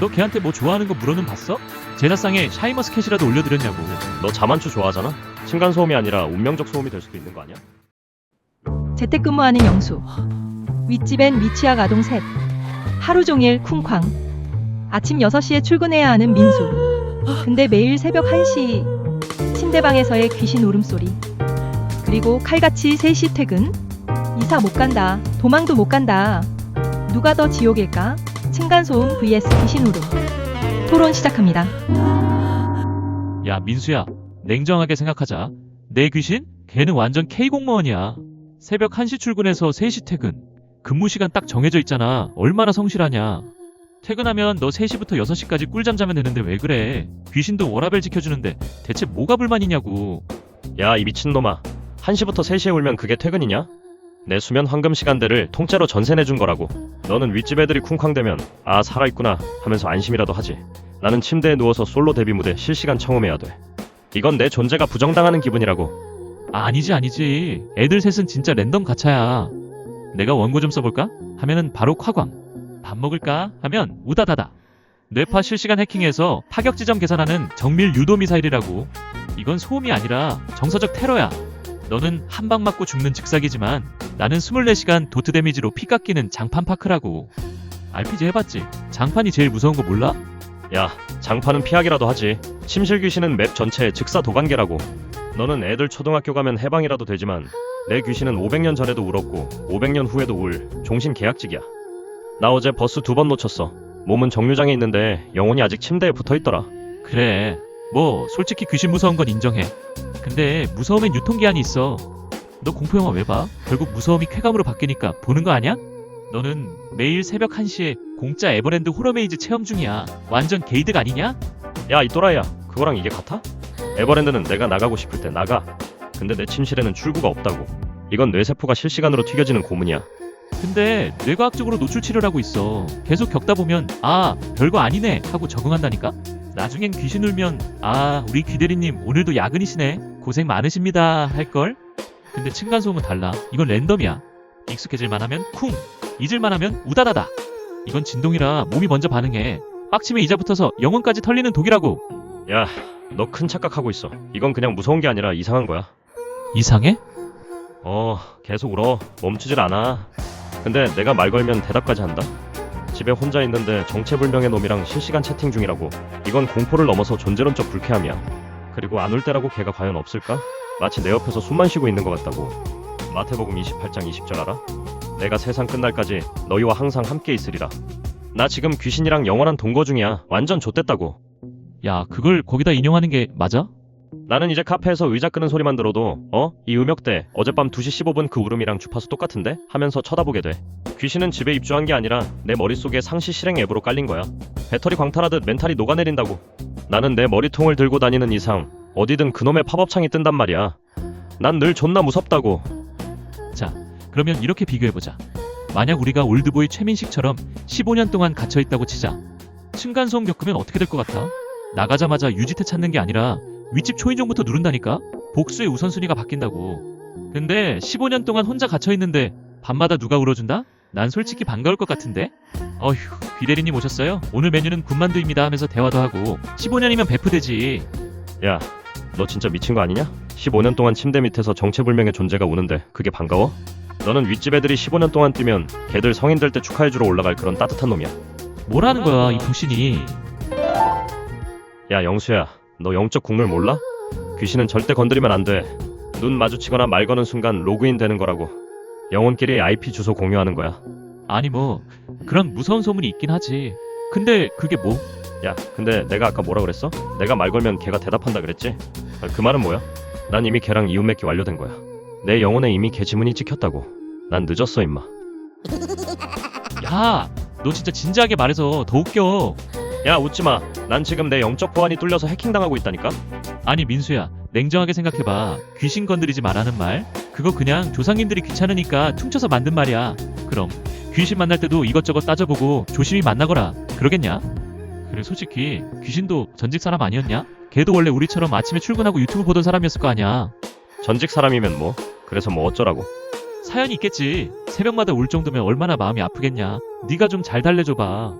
너 걔한테 뭐 좋아하는 거 물어는 봤어? 제사상에 샤이머스켓이라도 올려드렸냐고. 너 자만추 좋아하잖아? 층간소음이 아니라 운명적 소음이 될 수도 있는 거 아니야? 재택근무하는 영수. 윗집엔 미취학 아동 셋. 하루 종일 쿵쾅. 아침 6시에 출근해야 하는 민수. 근데 매일 새벽 1시 침대방에서의 귀신 울음소리. 그리고 칼같이 3시 퇴근. 이사 못 간다. 도망도 못 간다. 누가 더 지옥일까? 층간소음 vs 귀신 울음. 토론 시작합니다. 야 민수야, 냉정하게 생각하자. 내 귀신? 걔는 완전 K공무원이야. 새벽 1시 출근해서 3시 퇴근. 근무 시간 딱 정해져 있잖아. 얼마나 성실하냐. 퇴근하면 너 3시부터 6시까지 꿀잠 자면 되는데 왜 그래? 귀신도 워라밸 지켜주는데 대체 뭐가 불만이냐고. 야, 이 미친놈아. 1시부터 3시에 울면 그게 퇴근이냐? 내 수면 황금 시간대를 통째로 전세 내준 거라고. 너는 윗집 애들이 쿵쾅대면 아 살아있구나 하면서 안심이라도 하지. 나는 침대에 누워서 솔로 데뷔 무대 실시간 청음해야 돼. 이건 내 존재가 부정당하는 기분이라고. 아니지. 애들 셋은 진짜 랜덤 가차야. 내가 원고 좀 써볼까? 하면은 바로 콰광. 밥 먹을까? 하면 우다다다. 뇌파 실시간 해킹해서 타격 지점 계산하는 정밀 유도 미사일이라고. 이건 소음이 아니라 정서적 테러야. 너는 한 방 맞고 죽는 즉사기지만 나는 24시간 도트 데미지로 피 깎이는 장판 파크라고. RPG 해봤지? 장판이 제일 무서운 거 몰라? 야, 장판은 피하기라도 하지. 침실 귀신은 맵 전체에 즉사 도관계라고. 너는 애들 초등학교 가면 해방이라도 되지만 내 귀신은 500년 전에도 울었고 500년 후에도 울 종신 계약직이야. 나 어제 버스 2번 놓쳤어. 몸은 정류장에 있는데 영혼이 아직 침대에 붙어있더라. 그래. 뭐 솔직히 귀신 무서운 건 인정해. 근데 무서움엔 유통기한이 있어. 너 공포영화 왜 봐? 결국 무서움이 쾌감으로 바뀌니까 보는 거 아니야? 너는 매일 새벽 1시에 공짜 에버랜드 호러메이즈 체험 중이야. 완전 게이득 아니냐? 야, 이 또라이야. 그거랑 이게 같아? 에버랜드는 내가 나가고 싶을 때 나가. 근데 내 침실에는 출구가 없다고. 이건 뇌세포가 실시간으로 튀겨지는 고문이야. 근데 뇌과학적으로 노출 치료를 하고 있어. 계속 겪다 보면 아 별거 아니네 하고 적응한다니까? 나중엔 귀신 울면 아 우리 귀대리님 오늘도 야근이시네 고생 많으십니다 할걸? 근데 층간소음은 달라. 이건 랜덤이야. 익숙해질만 하면 쿵, 잊을만 하면 우다다다. 이건 진동이라 몸이 먼저 반응해. 빡치면 이자 붙어서 영혼까지 털리는 독이라고. 야, 너 큰 착각하고 있어. 이건 그냥 무서운 게 아니라 이상한 거야. 이상해? 계속 울어. 멈추질 않아. 근데 내가 말 걸면 대답까지 한다? 집에 혼자 있는데 정체불명의 놈이랑 실시간 채팅 중이라고. 이건 공포를 넘어서 존재론적 불쾌함이야. 그리고 안 울 때라고 걔가 과연 없을까? 마치 내 옆에서 숨만 쉬고 있는 것 같다고. 마태복음 28장 20절 알아? 내가 세상 끝날까지 너희와 항상 함께 있으리라. 나 지금 귀신이랑 영원한 동거 중이야. 완전 좆됐다고. 야 그걸 거기다 인용하는 게 맞아? 나는 이제 카페에서 의자 끄는 소리만 들어도 이 음역대 어젯밤 2시 15분 그 울음이랑 주파수 똑같은데? 하면서 쳐다보게 돼. 귀신은 집에 입주한 게 아니라 내 머릿속에 상시 실행 앱으로 깔린 거야. 배터리 광탈하듯 멘탈이 녹아내린다고. 나는 내 머리통을 들고 다니는 이상 어디든 그놈의 팝업창이 뜬단 말이야. 난 늘 존나 무섭다고. 자 그러면 이렇게 비교해보자. 만약 우리가 올드보이 최민식처럼 15년 동안 gat혀있다고 치자. 층간소음 겪으면 어떻게 될 것 같아? 나가자마자 유지태 찾는 게 아니라 윗집 초인종부터 누른다니까? 복수의 우선순위가 바뀐다고. 근데 15년 동안 혼자 갇혀있는데 밤마다 누가 울어준다? 난 솔직히 반가울 것 같은데? 어휴 귀대리님 오셨어요? 오늘 메뉴는 군만두입니다 하면서 대화도 하고 15년이면 배프되지. 야, 너 진짜 미친 거 아니냐? 15년 동안 침대 밑에서 정체불명의 존재가 우는데 그게 반가워? 너는 윗집 애들이 15년 동안 뛰면 걔들 성인 될 때 축하해주러 올라갈 그런 따뜻한 놈이야. 뭐라는 거야 이 병신이. 야, 영수야, 너 영적 국룰 몰라? 귀신은 절대 건드리면 안 돼. 눈 마주치거나 말 거는 순간 로그인 되는 거라고. 영혼끼리 IP 주소 공유하는 거야. 아니 뭐 그런 무서운 소문이 있긴 하지. 근데 그게 뭐? 야, 근데 내가 아까 뭐라 그랬어? 내가 말 걸면 걔가 대답한다 그랬지? 그 말은 뭐야? 난 이미 걔랑 이웃 맺기 완료된 거야. 내 영혼에 이미 걔 지문이 찍혔다고. 난 늦었어 임마. 야 너 진짜 진지하게 말해서 더 웃겨. 야, 웃지마. 난 지금 내 영적 보안이 뚫려서 해킹당하고 있다니까? 아니 민수야 냉정하게 생각해봐. 귀신 건드리지 말라는 말 그거 그냥 조상님들이 귀찮으니까 퉁쳐서 만든 말이야. 그럼 귀신 만날 때도 이것저것 따져보고 조심히 만나거라 그러겠냐? 그래 솔직히 귀신도 전직 사람 아니었냐? 걔도 원래 우리처럼 아침에 출근하고 유튜브 보던 사람이었을 거 아니야. 전직 사람이면 뭐? 그래서 뭐 어쩌라고? 사연이 있겠지. 새벽마다 울 정도면 얼마나 마음이 아프겠냐. 네가 좀 잘 달래줘봐.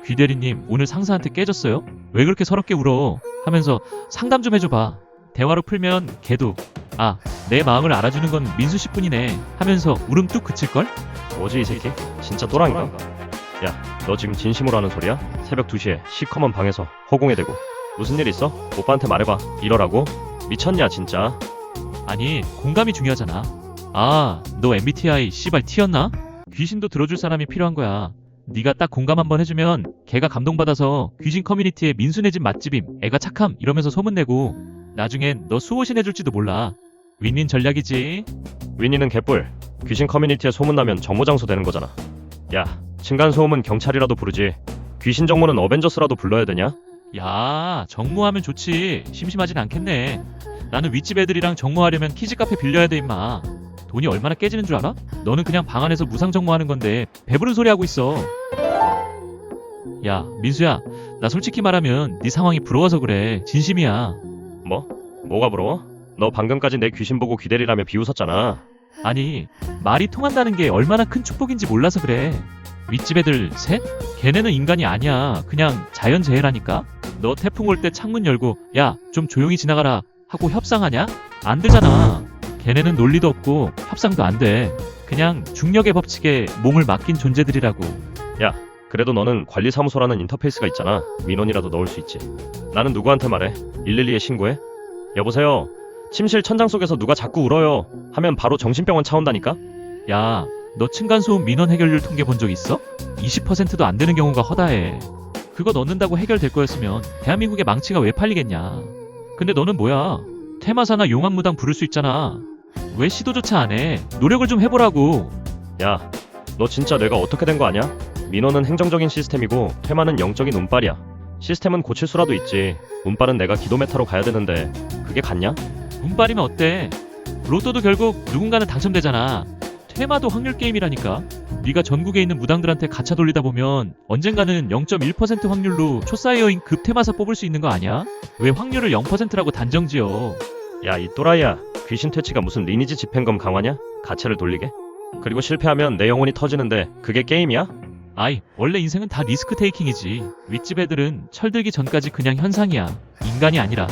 귀대리님 오늘 상사한테 깨졌어요? 왜 그렇게 서럽게 울어? 하면서 상담 좀 해줘봐. 대화로 풀면 걔도 내 마음을 알아주는 건 민수 씨뿐이네 하면서 울음 뚝 그칠걸? 뭐지 이 새끼? 진짜 또라이인가? 야, 너 지금 진심으로 하는 소리야? 새벽 2시에 시커먼 방에서 허공에 대고 무슨 일 있어? 오빠한테 말해봐. 이러라고? 미쳤냐 진짜? 아니 공감이 중요하잖아. 너 MBTI 씨발 T였나? 귀신도 들어줄 사람이 필요한 거야. 네가 딱 공감 한번 해주면 걔가 감동받아서 귀신 커뮤니티에 민수네 집 맛집임 애가 착함 이러면서 소문내고 나중엔 너 수호신 해줄지도 몰라. 윈윈 전략이지. 윈이는 개뿔. 귀신 커뮤니티에 소문나면 정모장소 되는 거잖아. 야, 층간소음은 경찰이라도 부르지. 귀신 정모는 어벤져스라도 불러야 되냐? 야 정모하면 좋지. 심심하진 않겠네. 나는 윗집 애들이랑 정모하려면 키즈카페 빌려야 돼 임마. 돈이 얼마나 깨지는 줄 알아? 너는 그냥 방 안에서 무상 정모하는 건데 배부른 소리 하고 있어. 야 민수야, 나 솔직히 말하면 네 상황이 부러워서 그래. 진심이야. 뭐? 뭐가 부러워? 너 방금까지 내 귀신 보고 귀대리라며 비웃었잖아. 아니 말이 통한다는 게 얼마나 큰 축복인지 몰라서 그래. 윗집 애들 셋? 걔네는 인간이 아니야. 그냥 자연재해라니까. 너 태풍 올 때 창문 열고 야 좀 조용히 지나가라 하고 협상하냐? 안 되잖아. 걔네는 논리도 없고 협상도 안 돼. 그냥 중력의 법칙에 몸을 맡긴 존재들이라고. 야, 그래도 너는 관리사무소라는 인터페이스가 있잖아. 민원이라도 넣을 수 있지. 나는 누구한테 말해? 112에 신고해? 여보세요? 침실 천장 속에서 누가 자꾸 울어요 하면 바로 정신병원 차 온다니까? 야, 너 층간소음 민원 해결률 통계 본 적 있어? 20%도 안 되는 경우가 허다해. 그거 넣는다고 해결될 거였으면 대한민국의 망치가 왜 팔리겠냐. 근데 너는 뭐야? 테마사나 용암무당 부를 수 있잖아. 왜 시도조차 안 해? 노력을 좀 해보라고. 야, 너 진짜 내가 어떻게 된 거 아냐? 민원은 행정적인 시스템이고 퇴마는 영적인 운빨이야. 시스템은 고칠 수라도 있지. 운빨은 내가 기도메타로 가야 되는데 그게 같냐? 운빨이면 어때? 로또도 결국 누군가는 당첨되잖아. 테마도 확률 게임이라니까. 네가 전국에 있는 무당들한테 가차 돌리다 보면 언젠가는 0.1% 확률로 초사이어인 급 테마사 뽑을 수 있는 거 아니야? 왜 확률을 0%라고 단정지어? 야, 이 또라이야. 귀신 퇴치가 무슨 리니지 집행검 강화냐? 가차를 돌리게? 그리고 실패하면 내 영혼이 터지는데 그게 게임이야? 아이, 원래 인생은 다 리스크 테이킹이지. 윗집 애들은 철들기 전까지 그냥 현상이야. 인간이 아니라.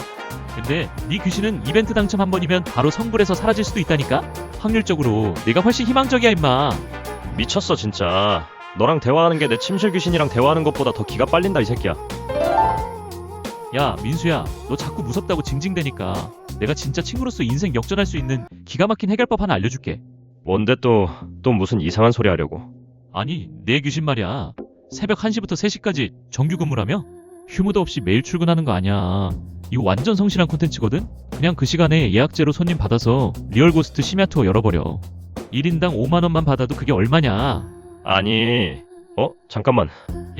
근데 네 귀신은 이벤트 당첨 한 번이면 바로 성불해서 사라질 수도 있다니까? 확률적으로 내가 훨씬 희망적이야 임마. 미쳤어 진짜. 너랑 대화하는 게 내 침실 귀신이랑 대화하는 것보다 더 기가 빨린다 이 새끼야. 야 민수야, 너 자꾸 무섭다고 징징대니까 내가 진짜 친구로서 인생 역전할 수 있는 기가 막힌 해결법 하나 알려줄게. 뭔데 또 무슨 이상한 소리 하려고. 아니 내 귀신 말이야. 새벽 1시부터 3시까지 정규 근무라며? 휴무도 없이 매일 출근하는 거 아니야. 이거 완전 성실한 콘텐츠거든? 그냥 그 시간에 예약제로 손님 받아서 리얼고스트 심야 투어 열어버려. 1인당 5만원만 받아도 그게 얼마냐. 아니, 잠깐만.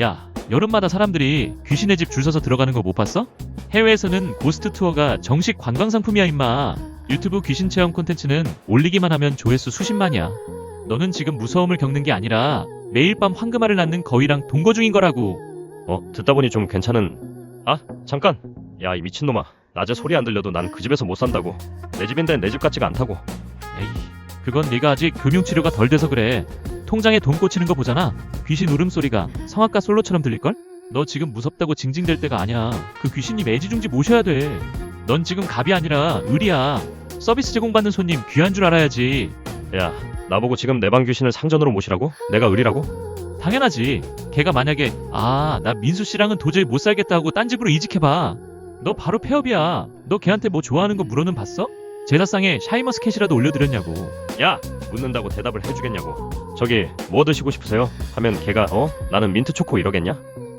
야, 여름마다 사람들이 귀신의 집 줄 서서 들어가는 거 못 봤어? 해외에서는 고스트 투어가 정식 관광 상품이야 임마. 유튜브 귀신 체험 콘텐츠는 올리기만 하면 조회수 수십만이야. 너는 지금 무서움을 겪는 게 아니라 매일 밤 황금알을 낳는 거위랑 동거 중인 거라고. 듣다 보니 좀 괜찮은... 잠깐! 야, 이 미친놈아. 낮에 소리 안 들려도 난 그 집에서 못 산다고. 내 집인데 내 집 같지가 않다고. 에이, 그건 네가 아직 금융치료가 덜 돼서 그래. 통장에 돈 꽂히는 거 보잖아. 귀신 울음소리가 성악가 솔로처럼 들릴걸? 너 지금 무섭다고 징징댈 때가 아니야. 그 귀신님 애지중지 모셔야 돼. 넌 지금 갑이 아니라 을이야. 서비스 제공받는 손님 귀한 줄 알아야지. 야, 나보고 지금 내 방 귀신을 상전으로 모시라고? 내가 을이라고? 당연하지. 걔가 만약에 나 민수 씨랑은 도저히 못 살겠다 하고 딴 집으로 이직해봐. 너 바로 폐업이야. 너 걔한테 뭐 좋아하는 거 물어는 봤어? 제사상에 샤이머스켓이라도 올려드렸냐고. 야! 묻는다고 대답을 해주겠냐고. 저기 뭐 드시고 싶으세요? 하면 걔가 나는 민트초코 이러겠냐?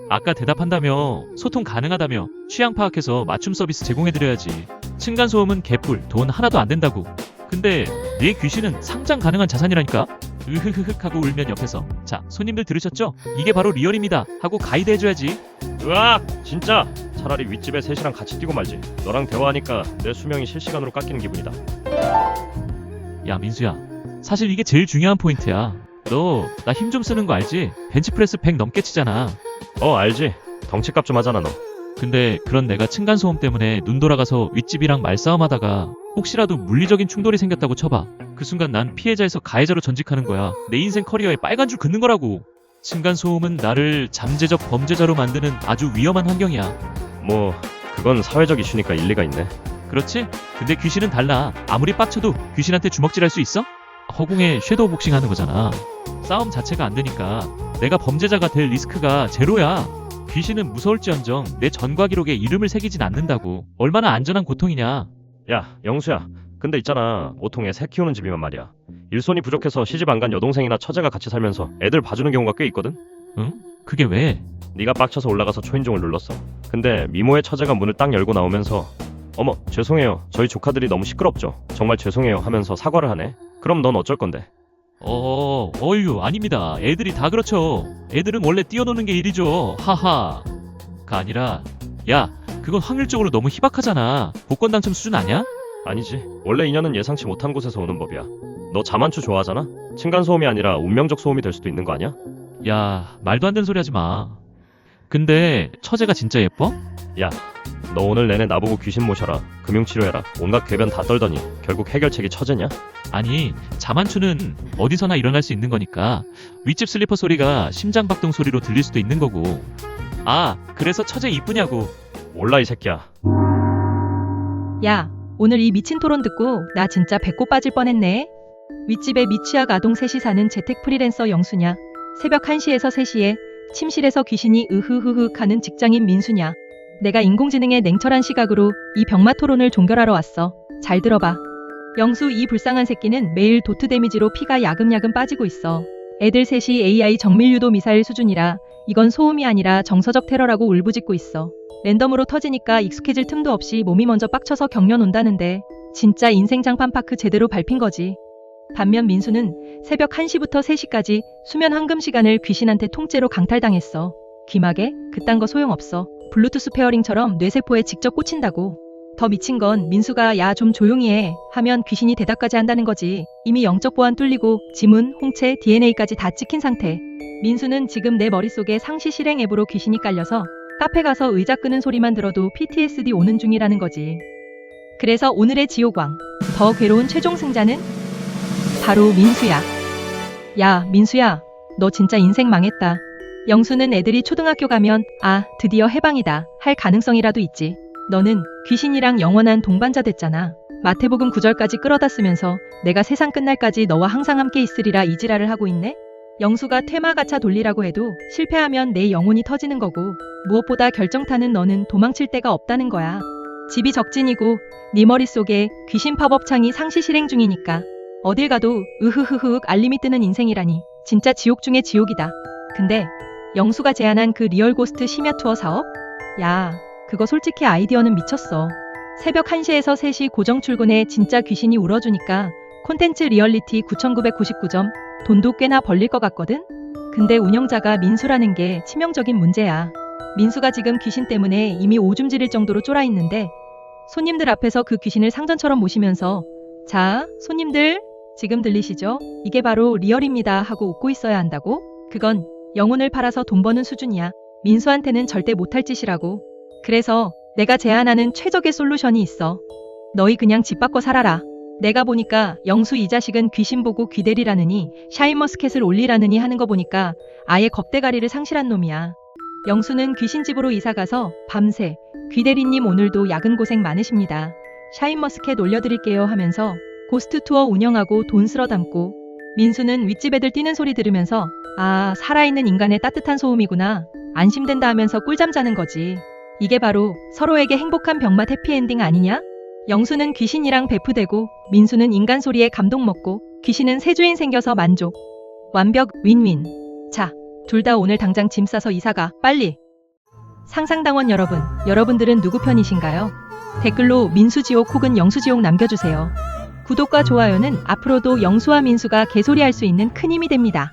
아까 대답한다며, 소통 가능하다며, 취향 파악해서 맞춤 서비스 제공해드려야지. 층간소음은 개뿔, 돈 하나도 안 된다고. 근데 내 귀신은 상장 가능한 자산이라니까? 으흐흐흑 하고 울면 옆에서 자, 손님들 들으셨죠? 이게 바로 리얼입니다 하고 가이드 해줘야지. 으악! 진짜! 차라리 윗집에 셋이랑 같이 뛰고 말지. 너랑 대화하니까 내 수명이 실시간으로 깎이는 기분이다. 야 민수야, 사실 이게 제일 중요한 포인트야. 너 나 힘 좀 쓰는 거 알지? 벤치프레스 100 넘게 치잖아. 알지. 덩치값 좀 하잖아 너. 근데 그런 내가 층간소음 때문에 눈 돌아가서 윗집이랑 말싸움하다가 혹시라도 물리적인 충돌이 생겼다고 쳐봐. 그 순간 난 피해자에서 가해자로 전직하는 거야. 내 인생 커리어에 빨간 줄 긋는 거라고. 층간소음은 나를 잠재적 범죄자로 만드는 아주 위험한 환경이야. 뭐 그건 사회적 이슈니까 일리가 있네. 그렇지? 근데 귀신은 달라. 아무리 빡쳐도 귀신한테 주먹질할 수 있어? 허공에 섀도우 복싱 하는 거잖아. 싸움 자체가 안 되니까 내가 범죄자가 될 리스크가 제로야. 귀신은 무서울지언정 내 전과 기록에 이름을 새기진 않는다고. 얼마나 안전한 고통이냐. 야, 영수야. 근데 있잖아. 보통 애 새 키우는 집이면 말이야. 일손이 부족해서 시집 안 간 여동생이나 처제가 같이 살면서 애들 봐주는 경우가 꽤 있거든? 응? 그게 왜? 네가 빡쳐서 올라가서 초인종을 눌렀어. 근데 미모의 처제가 문을 딱 열고 나오면서 어머, 죄송해요. 저희 조카들이 너무 시끄럽죠. 정말 죄송해요 하면서 사과를 하네. 그럼 넌 어쩔 건데? 어휴, 아닙니다. 애들이 다 그렇죠. 애들은 원래 뛰어노는 게 일이죠. 하하. 가 아니라, 야, 그건 확률적으로 너무 희박하잖아. 복권 당첨 수준 아니야? 아니지. 원래 인연은 예상치 못한 곳에서 오는 법이야. 너 자만추 좋아하잖아? 층간소음이 아니라 운명적 소음이 될 수도 있는 거 아니야? 야, 말도 안 되는 소리 하지 마. 근데 처제가 진짜 예뻐? 야, 너 오늘 내내 나보고 귀신 모셔라, 금융치료해라, 온갖 궤변 다 떨더니 결국 해결책이 처제냐? 아니, 자만추는 어디서나 일어날 수 있는 거니까 윗집 슬리퍼 소리가 심장박동 소리로 들릴 수도 있는 거고. 아, 그래서 처제 이쁘냐고. 몰라 이 새끼야. 야, 오늘 이 미친 토론 듣고 나 진짜 배꼽 빠질 뻔했네. 윗집에 미취학 아동 셋이 사는 재택 프리랜서 영수냐? 새벽 1시에서 3시에 침실에서 귀신이 으흐흐흐 하는 직장인 민수냐? 내가 인공지능의 냉철한 시각으로 이 병마 토론을 종결하러 왔어. 잘 들어봐. 영수 이 불쌍한 새끼는 매일 도트 데미지로 피가 야금야금 빠지고 있어. 애들 셋이 AI 정밀유도 미사일 수준이라 이건 소음이 아니라 정서적 테러라고 울부짖고 있어. 랜덤으로 터지니까 익숙해질 틈도 없이 몸이 먼저 빡쳐서 경련 온다는데 진짜 인생 장판파크 제대로 밟힌 거지. 반면 민수는 새벽 1시부터 3시까지 수면 황금 시간을 귀신한테 통째로 강탈당했어. 귀마개? 그딴 거 소용없어. 블루투스 페어링처럼 뇌세포에 직접 꽂힌다고. 더 미친 건 민수가 야 좀 조용히 해 하면 귀신이 대답까지 한다는 거지. 이미 영적 보안 뚫리고 지문, 홍채, DNA까지 다 찍힌 상태. 민수는 지금 내 머릿속에 상시 실행 앱으로 귀신이 깔려서 카페 가서 의자 끄는 소리만 들어도 PTSD 오는 중이라는 거지. 그래서 오늘의 지호광, 더 괴로운 최종 승자는 바로 민수야. 야, 민수야, 너 진짜 인생 망했다. 영수는 애들이 초등학교 가면 아, 드디어 해방이다 할 가능성이라도 있지. 너는 귀신이랑 영원한 동반자 됐잖아. 마태복음 9절까지 끌어다 쓰면서 내가 세상 끝날까지 너와 항상 함께 있으리라 이 지랄을 하고 있네? 영수가 테마 가차 돌리라고 해도 실패하면 내 영혼이 터지는 거고 무엇보다 결정타는 너는 도망칠 데가 없다는 거야. 집이 적진이고 네 머릿속에 귀신 팝업 창이 상시 실행 중이니까 어딜 가도 으흐흐흐 알림이 뜨는 인생이라니 진짜 지옥 중의 지옥이다. 근데 영수가 제안한 그 리얼 고스트 심야 투어 사업? 야, 그거 솔직히 아이디어는 미쳤어. 새벽 1시에서 3시 고정 출근에 진짜 귀신이 울어주니까 콘텐츠 리얼리티 9,999점, 돈도 꽤나 벌릴 것 같거든? 근데 운영자가 민수라는 게 치명적인 문제야. 민수가 지금 귀신 때문에 이미 오줌 지릴 정도로 쫄아 있는데 손님들 앞에서 그 귀신을 상전처럼 모시면서 자, 손님들 지금 들리시죠? 이게 바로 리얼입니다 하고 웃고 있어야 한다고? 그건 영혼을 팔아서 돈 버는 수준이야. 민수한테는 절대 못할 짓이라고. 그래서 내가 제안하는 최적의 솔루션이 있어. 너희 그냥 집 바꿔 살아라. 내가 보니까 영수 이 자식은 귀신 보고 귀대리라느니 샤인머스켓을 올리라느니 하는 거 보니까 아예 겁대가리를 상실한 놈이야. 영수는 귀신집으로 이사가서 밤새 귀대리님 오늘도 야근 고생 많으십니다. 샤인머스켓 올려드릴게요 하면서 고스트 투어 운영하고 돈 쓸어 담고 민수는 윗집 애들 뛰는 소리 들으면서 아, 살아있는 인간의 따뜻한 소음이구나. 안심된다 하면서 꿀잠 자는 거지. 이게 바로 서로에게 행복한 병맛 해피엔딩 아니냐? 영수는 귀신이랑 베프되고 민수는 인간 소리에 감동 먹고 귀신은 새 주인 생겨서 만족. 완벽 윈윈. 자, 둘 다 오늘 당장 짐 싸서 이사가 빨리. 상상당원 여러분, 여러분들은 누구 편이신가요? 댓글로 민수지옥 혹은 영수지옥 남겨주세요. 구독과 좋아요는 앞으로도 영수와 민수가 개소리할 수 있는 큰 힘이 됩니다.